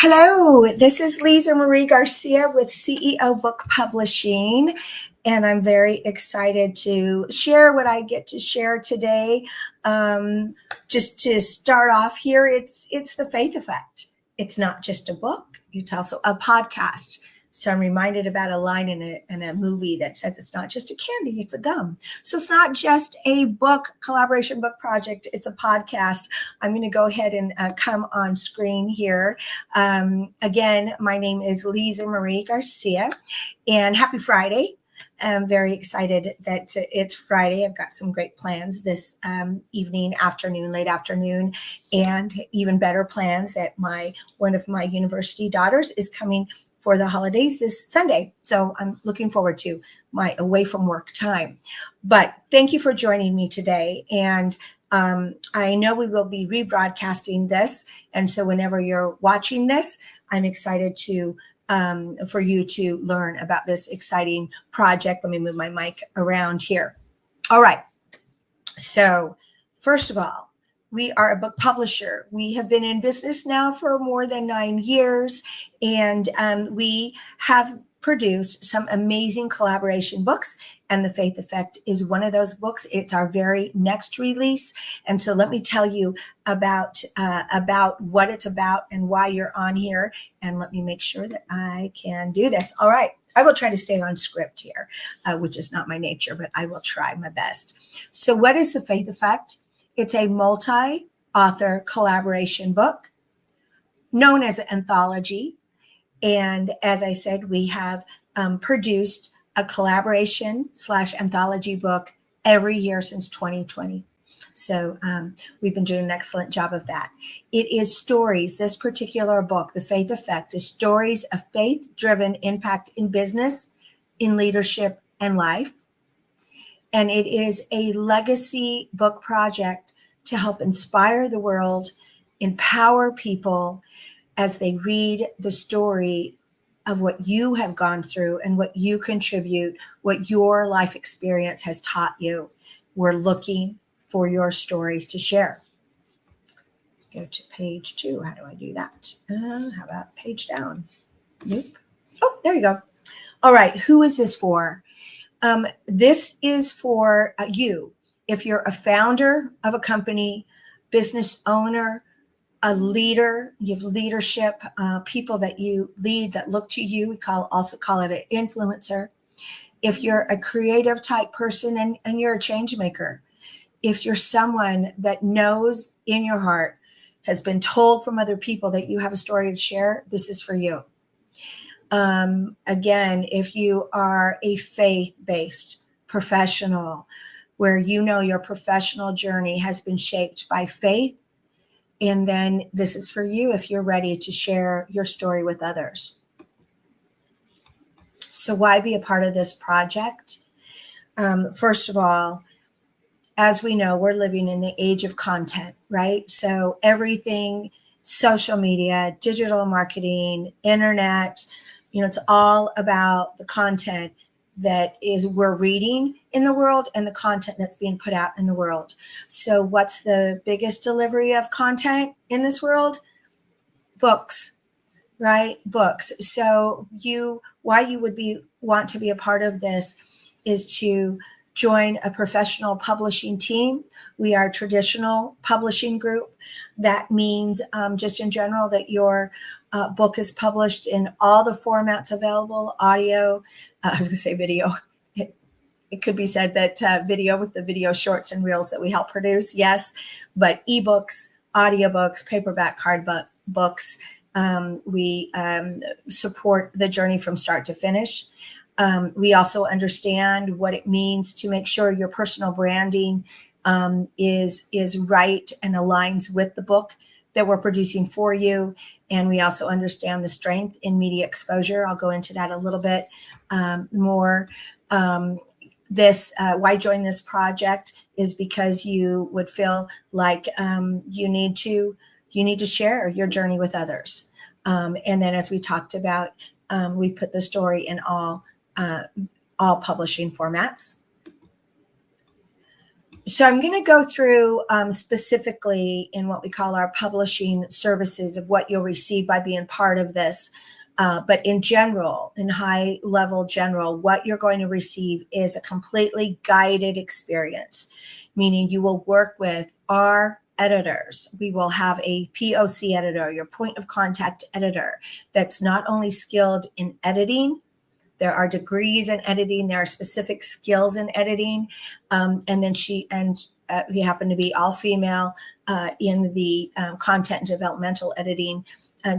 Hello, this is Liza Marie Garcia with CEO Book Publishing, and I'm very excited to share what I get to share today. Just to start off here, it's the Faith Effect. It's not just a book; it's also a podcast. So I'm reminded about a line in a movie that says it's not just a candy, it's a gum. So it's not just a book, collaboration book project, it's a podcast. I'm going to go ahead and come on screen here. Again, my name is Liza Marie Garcia, and happy Friday. I'm very excited that it's Friday. I've got some great plans this evening, afternoon, late afternoon, and even better plans that one of my university daughters is coming for the holidays this Sunday. So I'm looking forward to my away from work time. But thank you for joining me today. And I know we will be rebroadcasting this. And so whenever you're watching this, I'm excited for you to learn about this exciting project. Let me move my mic around here. All right. So first of all, we are a book publisher. We have been in business now for more than 9 years, and we have produced some amazing collaboration books, and The Faith Effect is one of those books. It's our very next release, and so let me tell you about what it's about and why you're on here, and let me make sure that I can do this. All right. I will try to stay on script here, which is not my nature, but I will try my best. So what is The Faith Effect? It's a multi-author collaboration book known as an anthology. And as I said, we have produced a collaboration/anthology book every year since 2020. So we've been doing an excellent job of that. It is stories. This particular book, The Faith Effect, is stories of faith-driven impact in business, in leadership, and life. And it is a legacy book project to help inspire the world, empower people as they read the story of what you have gone through and what you contribute, what your life experience has taught you. We're looking for your stories to share. Let's go to page 2. How do I do that? How about page down? Nope. Oh, there you go. All right. Who is this for? This is for you. If you're a founder of a company, business owner, a leader, you have leadership, people that you lead that look to you. We also call it an influencer. If you're a creative type person and you're a change maker, if you're someone that knows in your heart, has been told from other people that you have a story to share, this is for you. Again, if you are a faith-based professional where you know your professional journey has been shaped by faith, and then this is for you if you're ready to share your story with others. So why be a part of this project? First of all, as we know, we're living in the age of content, right? So everything, social media, digital marketing, internet, it's all about the content that we're reading in the world and the content that's being put out in the world. So what's the biggest delivery of content in this world? Books, right? Books. So why you would want to be a part of this is to join a professional publishing team. We are a traditional publishing group. That means just in general that your book is published in all the formats available, audio, I was going to say video. It could be said that video with the video shorts and reels that we help produce, yes, but ebooks, audiobooks, paperback, hardback books, we support the journey from start to finish. We also understand what it means to make sure your personal branding is right and aligns with the book that we're producing for you. And we also understand the strength in media exposure. I'll go into that a little bit more. Why join this project is because you would feel like you need to share your journey with others. And then as we talked about, we put the story in all publishing formats. So I'm going to go through specifically in what we call our publishing services of what you'll receive by being part of this. But in general, in high level general, what you're going to receive is a completely guided experience, meaning you will work with our editors. We will have a POC editor, your point of contact editor, that's not only skilled in editing. There are degrees in editing. There are specific skills in editing. And then we happen to be all female in the content and developmental editing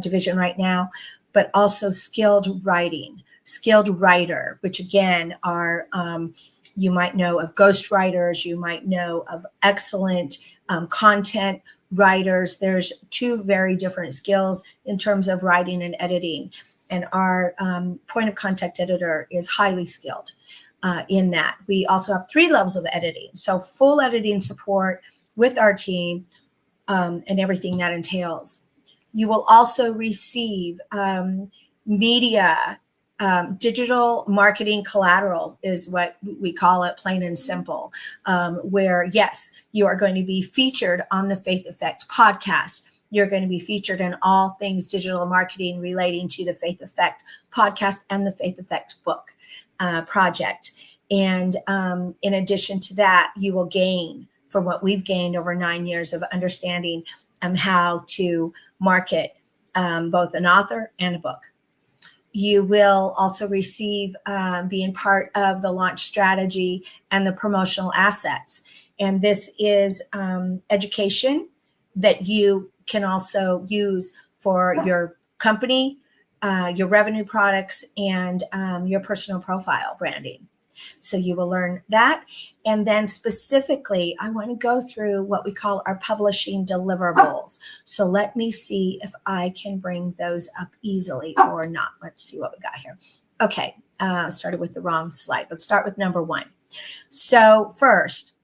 division right now, but also skilled writer, which again are, you might know of ghostwriters, you might know of excellent content writers. There's two very different skills in terms of writing and editing. And our point of contact editor is highly skilled in that. We also have 3 levels of editing. So full editing support with our team and everything that entails. You will also receive media, digital marketing collateral is what we call it, plain and simple, where, yes, you are going to be featured on the Faith Effect podcast. You're going to be featured in all things digital marketing relating to the Faith Effect podcast and the Faith Effect book project. And in addition to that, you will gain from what we've gained over 9 years of understanding how to market both an author and a book. You will also receive being part of the launch strategy and the promotional assets. And this is education that you can also use for your company, your revenue products, and your personal profile branding. So you will learn that. And then specifically, I want to go through what we call our publishing deliverables. So let me see if I can bring those up easily or not. Let's see what we got here. Okay, started with the wrong slide. Let's start with number 1. So first,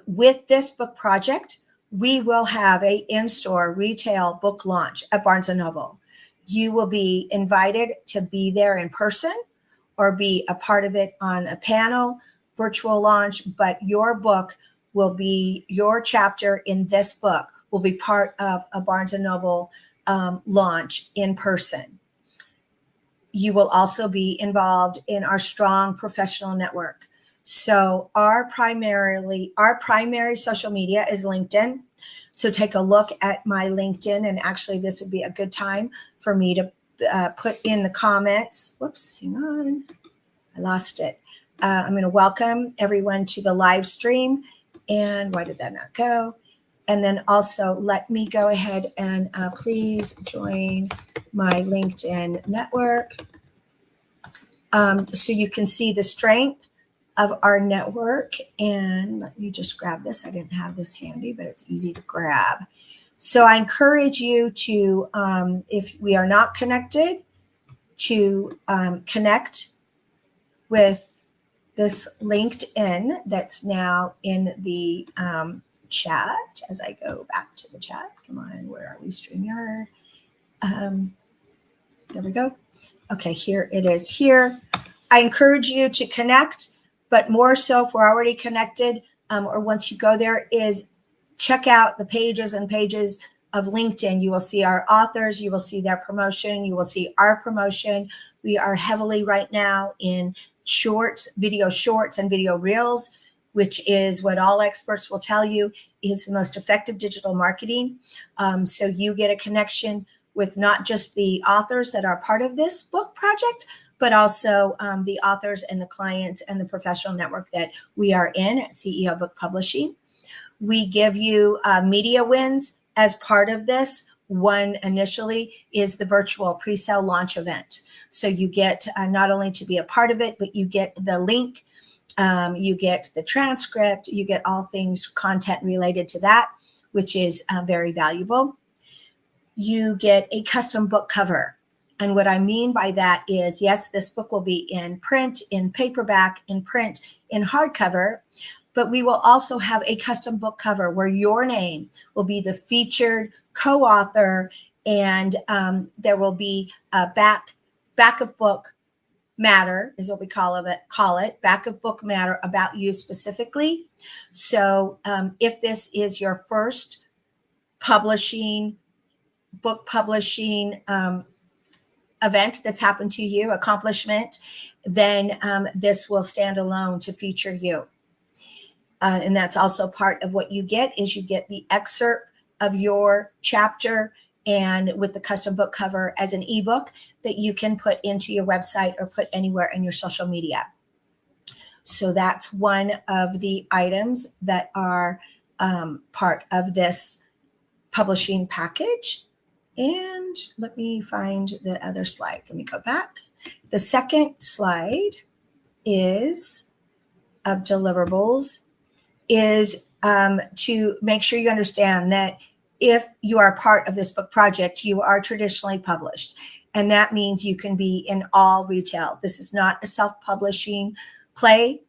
with this book project, we will have a in-store retail book launch at Barnes & Noble. You will be invited to be there in person or be a part of it on a panel, virtual launch, but your book will be, your chapter in this book will be part of a Barnes & Noble launch in person. You will also be involved in our strong professional network. So our primary social media is LinkedIn. So take a look at my LinkedIn, and actually this would be a good time for me to put in the comments. Whoops, hang on, I lost it. I'm going to welcome everyone to the live stream. And why did that not go? And then also let me go ahead and please join my LinkedIn network. So you can see the strength of our network. And let me just grab this. I didn't have this handy, but it's easy to grab. So I encourage you to, if we are not connected, to connect with this LinkedIn that's now in the chat. As I go back to the chat, come on, where are we, StreamYard? There we go. Okay, here it is here. I encourage you to connect, but more so if we're already connected, or once you go there, is check out the pages and pages of LinkedIn. You will see our authors, you will see their promotion, you will see our promotion. We are heavily right now in shorts, video shorts and video reels, which is what all experts will tell you is the most effective digital marketing. So you get a connection with not just the authors that are part of this book project, but also the authors and the clients and the professional network that we are in at CEO Book Publishing. We give you media wins as part of this. One initially is the virtual pre-sale launch event. So you get not only to be a part of it, but you get the link, you get the transcript, you get all things content related to that, which is very valuable. You get a custom book cover. And what I mean by that is, yes, this book will be in print, in paperback, in print, in hardcover, but we will also have a custom book cover where your name will be the featured co-author, and there will be a back of book matter is what we call it, back of book matter about you specifically. So if this is your first book publishing event that's happened to you, accomplishment, then this will stand alone to feature you. And that's also part of what you get is you get the excerpt of your chapter and with the custom book cover as an ebook that you can put into your website or put anywhere in your social media. So that's one of the items that are part of this publishing package. And let me find the other slides. Let me go back. The second slide is of deliverables is to make sure you understand that if you are part of this book project, you are traditionally published. And that means you can be in all retail. This is not a self-publishing play.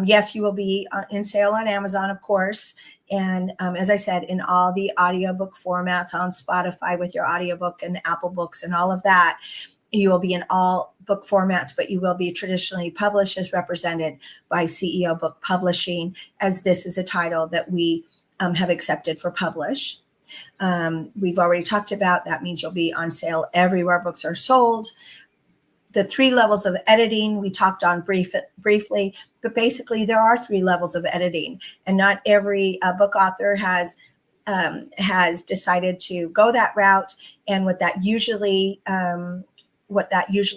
Yes, you will be in sale on Amazon, of course. And as I said, in all the audiobook formats on Spotify with your audiobook and Apple Books and all of that, you will be in all book formats, but you will be traditionally published as represented by CEO Book Publishing, as this is a title that we have accepted for publish. We've already talked about that means you'll be on sale everywhere books are sold. The 3 levels of editing we talked on briefly, but basically there are 3 levels of editing, and not every book author has decided to go that route. And what that usually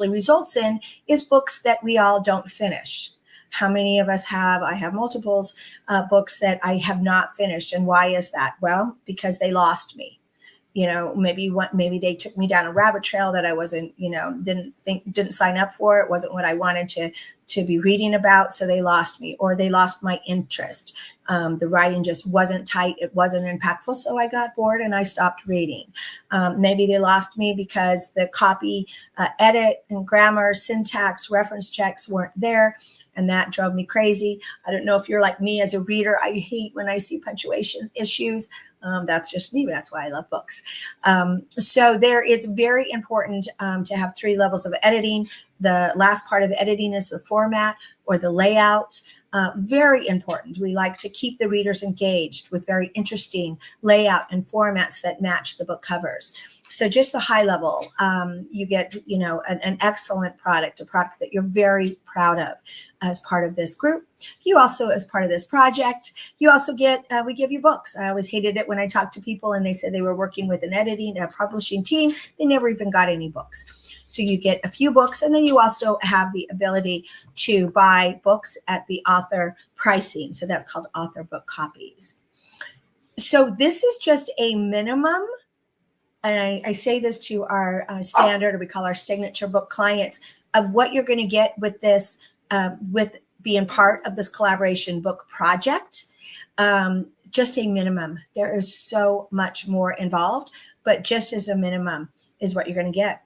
results in is books that we all don't finish. How many of us have? I have multiples books that I have not finished, and why is that? Well, because they lost me. Maybe they took me down a rabbit trail that I wasn't, didn't sign up for. It wasn't what I wanted to be reading about. So they lost me, or they lost my interest. The writing just wasn't tight. It wasn't impactful. So I got bored and I stopped reading. Maybe they lost me because the copy, edit and grammar, syntax, reference checks weren't there. And that drove me crazy. I don't know if you're like me as a reader. I hate when I see punctuation issues. That's just me. That's why I love books. So it's very important to have 3 levels of editing. The last part of editing is the format or the layout. Very important. We like to keep the readers engaged with very interesting layout and formats that match the book covers. So just the high level, you get, an excellent product, a product that you're very proud of as part of this group. You also, as part of this project, you also get, we give you books. I always hated it when I talked to people and they said they were working with a publishing team. They never even got any books. So you get a few books, and then you also have the ability to buy books at the author pricing. So that's called author book copies. So this is just a minimum. And I say this to our standard, or we call our signature book clients, of what you're going to get with this, with being part of this collaboration book project. Just a minimum. There is so much more involved, but just as a minimum is what you're going to get.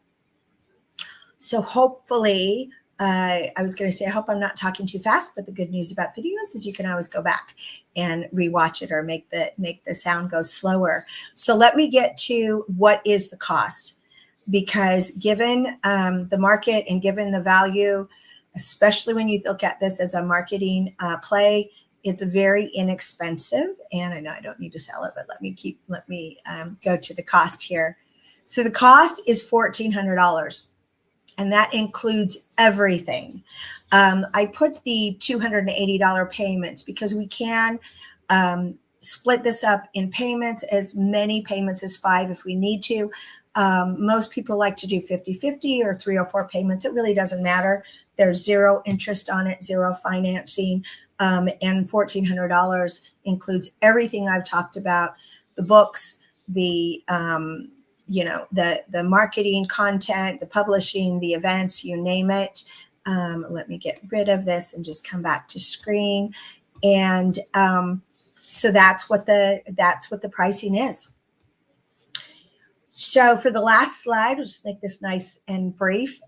So hopefully, I was going to say, I hope I'm not talking too fast, but the good news about videos is you can always go back and rewatch it or make the sound go slower. So let me get to what is the cost, because given the market and given the value, especially when you look at this as a marketing play, it's very inexpensive. And I know I don't need to sell it, but let me go to the cost here. So the cost is $1,400. And that includes everything. I put the $280 payments because we can split this up in payments, as many payments as 5 if we need to. Most people like to do 50-50 or 3 or 4 payments. It really doesn't matter. There's 0 interest on it, 0 financing, and $1,400 includes everything I've talked about: the books, the marketing content, the publishing, the events, you name it. Let me get rid of this and just come back to screen. And so that's what the pricing is. So for the last slide, we'll just make this nice and brief.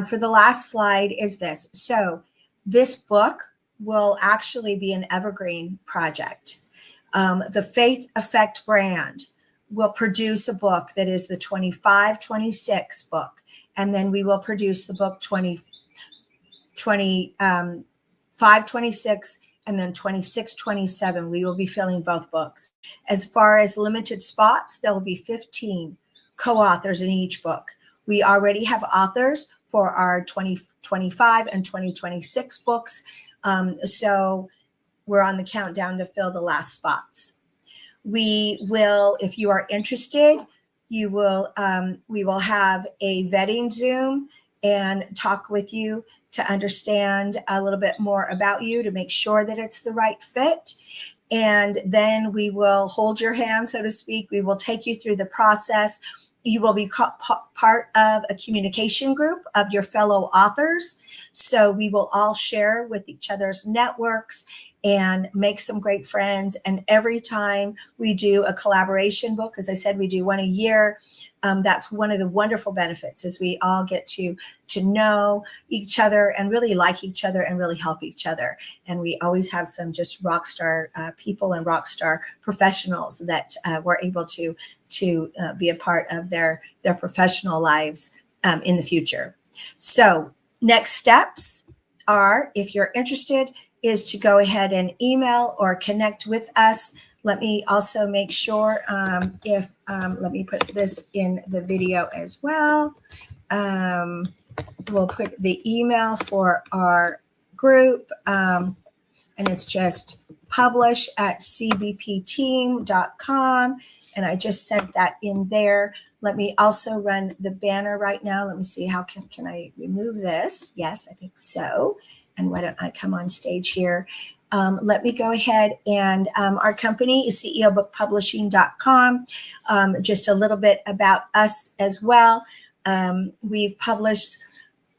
For the last slide is this. So this book will actually be an evergreen project. The Faith Effect brand will produce a book that is the 25-26 book. And then we will produce the book 25, 26, and then 26, 27, we will be filling both books. As far as limited spots, there will be 15 co-authors in each book. We already have authors for our 2025 and 2026 books. So we're on the countdown to fill the last spots. We will, if you are interested, we will have a vetting Zoom and talk with you to understand a little bit more about you, to make sure that it's the right fit. And then we will hold your hand, so to speak. We will take you through the process. You will be part of a communication group of your fellow authors. So we will all share with each other's networks and make some great friends. And every time we do a collaboration book, as I said, we do one a year. That's one of the wonderful benefits, is we all get to know each other and really like each other and really help each other. And we always have some just rock star people and rock star professionals that we're able to be a part of their professional lives in the future. So next steps are, if you're interested, is to go ahead and email or connect with us. Let me also make sure let me put this in the video as well. We'll put the email for our group, and it's just publish@cbpteam.com. And I just sent that in there. Let me also run the banner right now. Let me see, how can I remove this? Yes, I think so. And why don't I come on stage here? Let me go ahead, and our company is ceobookpublishing.com. Just a little bit about us as well. We've published,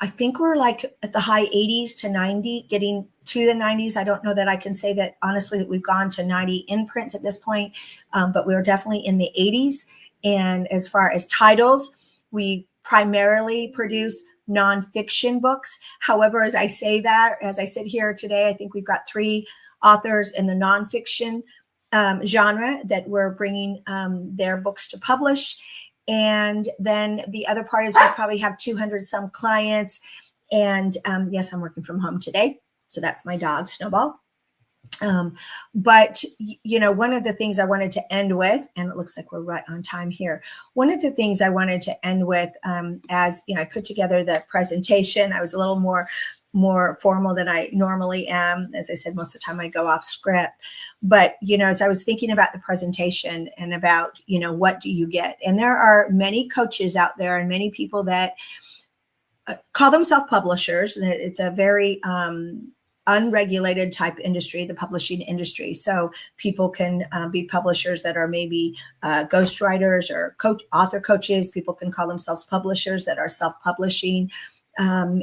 I think we're like at the high 80s to 90, getting to the 90s. I don't know that I can say that honestly that we've gone to 90 imprints at this point, but we're definitely in the 80s. And as far as titles, we primarily produce nonfiction books. However, as I say that, as I sit here today, I think we've got 3 authors in the nonfiction genre that we're bringing their books to publish. And then the other part is we probably have 200 some clients. And yes, I'm working from home today. So that's my dog, Snowball. But, you know, one of the things I wanted to end with, and it looks like we're right on time here. One of the things I wanted to end with, as you know, I put together the presentation. I was a little more formal than I normally am. As I said, most of the time I go off script. But, you know, as I was thinking about the presentation and about, you know, what do you get? And there are many coaches out there and many people that call themselves publishers. And it's a very unregulated type industry, the publishing industry. So people can be publishers that are maybe ghostwriters or author coaches. People can call themselves publishers that are self-publishing.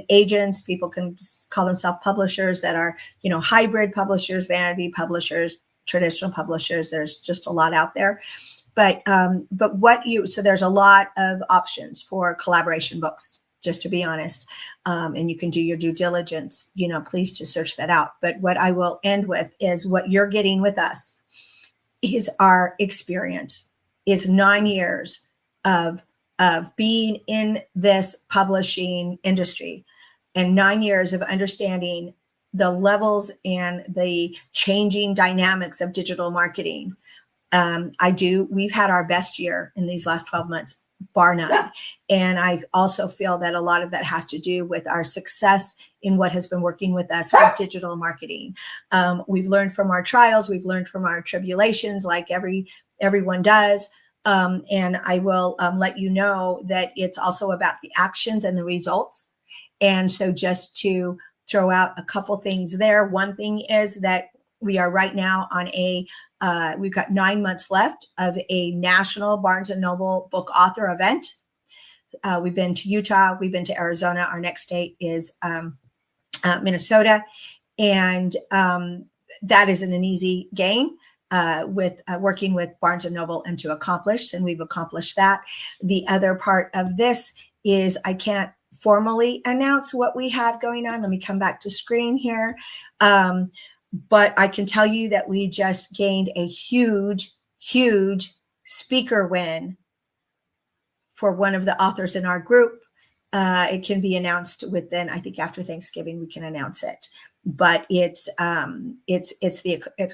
Agents, people can call themselves publishers that are, you know, hybrid publishers, vanity publishers, traditional publishers. There's just a lot out there. But so there's a lot of options for collaboration books, just to be honest. And you can do your due diligence, you know, please to search that out. But what I will end with is what you're getting with us is our experience, is 9 years of being in this publishing industry and 9 years of understanding the levels and the changing dynamics of digital marketing. We've had our best year in these last 12 months, bar none. And I also feel that a lot of that has to do with our success in what has been working with us with digital marketing. We've learned from our trials, we've learned from our tribulations, like everyone does. And I will let you know that it's also about the actions and the results. And so just to throw out a couple things there, one thing is that we are right now on we've got 9 months left of a national Barnes & Noble book author event. We've been to Utah, we've been to Arizona. Our next state is Minnesota. And that isn't an easy game. With working with Barnes & Noble and to accomplish, and we've accomplished that. The other part of this is I can't formally announce what we have going on. Let me come back to screen here. But I can tell you that we just gained a huge, huge speaker win for one of the authors in our group. it can be announced within, I think after Thanksgiving, we can announce it. But it's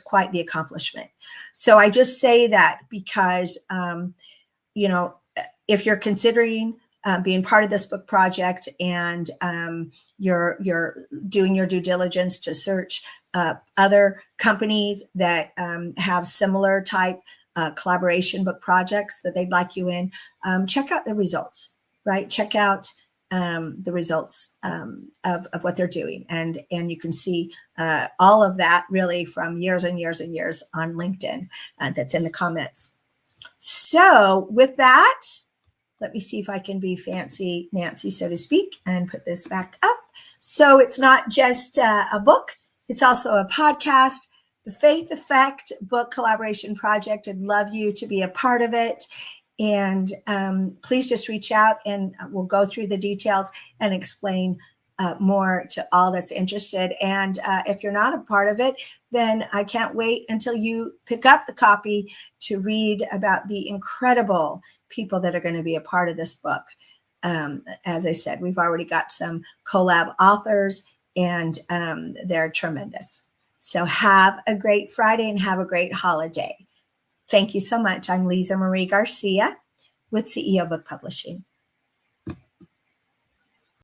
quite the accomplishment. So I just say that because, you know, if you're considering being part of this book project and you're doing your due diligence to search other companies that have similar type collaboration book projects that they'd like you in, check out the results, right? Check out the results of what they're doing. And you can see all of that really from years and years and years on LinkedIn that's in the comments. So with that, let me see if I can be fancy Nancy, so to speak, and put this back up. So it's not just a book, it's also a podcast, the Faith Effect Book Collaboration Project. I'd love you to be a part of it. And please just reach out and we'll go through the details and explain more to all that's interested. And if you're not a part of it, then I can't wait until you pick up the copy to read about the incredible people that are going to be a part of this book. As I said, we've already got some collab authors and they're tremendous. So have a great Friday and have a great holiday. Thank you so much. I'm Liza Marie Garcia with CEO Book Publishing.